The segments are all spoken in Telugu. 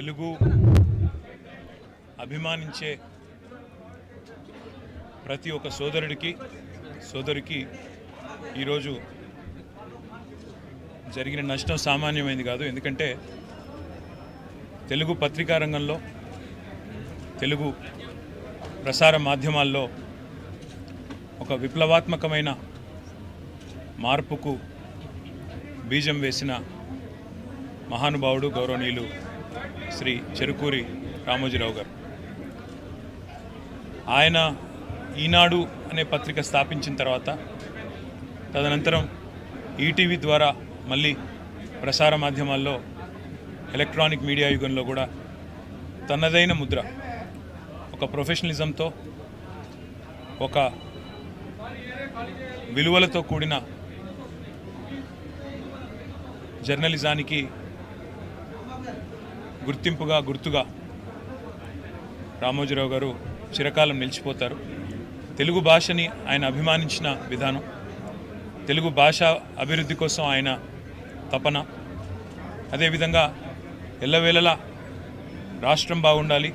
తెలుగు అభిమానించే ప్రతి ఒక్క సోదరికి ఈరోజు జరిగిన నష్టం సామాన్యమైంది కాదు. ఎందుకంటే తెలుగు పత్రికా రంగంలో, తెలుగు ప్రసార మాధ్యమాల్లో ఒక విప్లవాత్మకమైన మార్పుకు బీజం వేసిన మహానుభావుడు గౌరవనీయులు శ్రీ చెరుకూరి రామోజీరావు గారు. ఆయన ఈనాడు అనే పత్రిక స్థాపించిన తర్వాత తదనంతరం ఈటీవీ ద్వారా మళ్ళీ ప్రసార మాధ్యమాల్లో ఎలక్ట్రానిక్ మీడియా యుగంలో కూడా తనదైన ముద్ర, ఒక ప్రొఫెషనలిజంతో, ఒక విలువలతో కూడిన జర్నలిజానికి గుర్తుగా రామోజీరావు గారు చిరకాలం నిలిచిపోతారు. తెలుగు భాషని ఆయన అభిమానించిన విధానం, తెలుగు భాష అభివృద్ధి కోసం ఆయన తపన, అదేవిధంగా ఎల్లవేళలా రాష్ట్రం బాగుండాలి,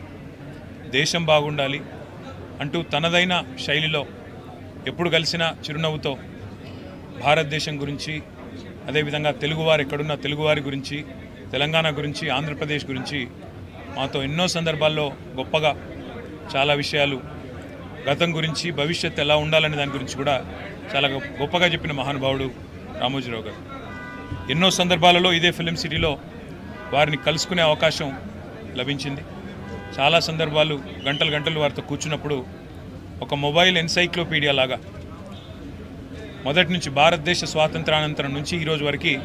దేశం బాగుండాలి అంటూ తనదైన శైలిలో ఎప్పుడు కలిసినా చిరునవ్వుతో భారతదేశం గురించి, అదేవిధంగా తెలుగువారు ఎక్కడున్న తెలుగువారి గురించి, తెలంగాణ గురించి, ఆంధ్రప్రదేశ్ గురించి మాతో ఎన్నో సందర్భాల్లో గొప్పగా చాలా విషయాలు, గతం గురించి, భవిష్యత్తు ఎలా ఉండాలనే దాని గురించి కూడా చాలా గొప్పగా చెప్పిన మహానుభావుడు రామోజీరావు గారు. ఎన్నో సందర్భాలలో ఇదే ఫిలిం సిటీలో వారిని కలుసుకునే అవకాశం లభించింది. చాలా సందర్భాలు గంటలు వారితో కూర్చున్నప్పుడు ఒక మొబైల్ ఎన్సైక్లోపీడియా లాగా మొదటి నుంచి భారతదేశ స్వాతంత్రానంతరం నుంచి ఈరోజు వరకు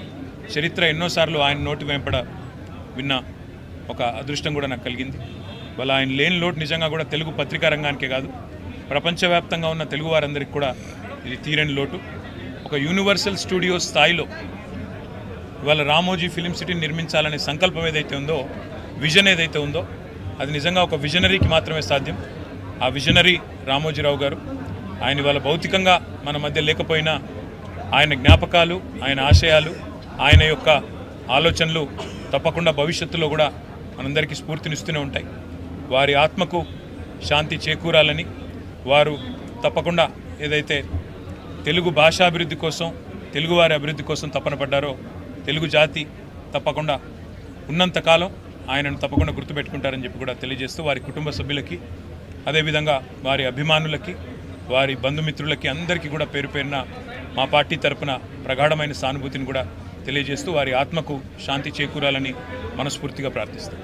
చరిత్ర ఎన్నోసార్లు ఆయన నోటి వెంపడ విన్న ఒక అదృష్టం కూడా నాకు కలిగింది. వాళ్ళ ఆయన లేని లోటు నిజంగా కూడా తెలుగు పత్రికా రంగానికే కాదు, ప్రపంచవ్యాప్తంగా ఉన్న తెలుగు వారందరికీ కూడా ఇది తీరని లోటు. ఒక యూనివర్సల్ స్టూడియో స్థాయిలో ఇవాళ రామోజీ ఫిలిం సిటీని నిర్మించాలనే సంకల్పం ఏదైతే ఉందో, విజన్ ఏదైతే ఉందో, అది నిజంగా ఒక విజనరీకి మాత్రమే సాధ్యం. ఆ విజనరీ రామోజీరావు గారు. ఆయన ఇవాళ భౌతికంగా మన మధ్య లేకపోయినా ఆయన జ్ఞాపకాలు, ఆయన ఆశయాలు, ఆయన యొక్క ఆలోచనలు తప్పకుండా భవిష్యత్తులో కూడా మనందరికీ స్ఫూర్తినిస్తూనే ఉంటాయి. వారి ఆత్మకు శాంతి చేకూరాలని, వారు తప్పకుండా ఏదైతే తెలుగు భాషాభివృద్ధి కోసం, తెలుగువారి అభివృద్ధి కోసం తపన పడ్డారో, తెలుగు జాతి తప్పకుండా ఉన్నంతకాలం ఆయనను తప్పకుండా గుర్తుపెట్టుకుంటారని చెప్పి కూడా తెలియజేస్తూ, వారి కుటుంబ సభ్యులకి, అదేవిధంగా వారి అభిమానులకి, వారి బంధుమిత్రులకి అందరికీ కూడా పేరు పేరున మా పార్టీ తరపున ప్రగాఢమైన సానుభూతిని కూడా తెలియజేస్తూ వారి ఆత్మకు శాంతి చేకూరాలని మనస్ఫూర్తిగా ప్రార్థిస్తాం.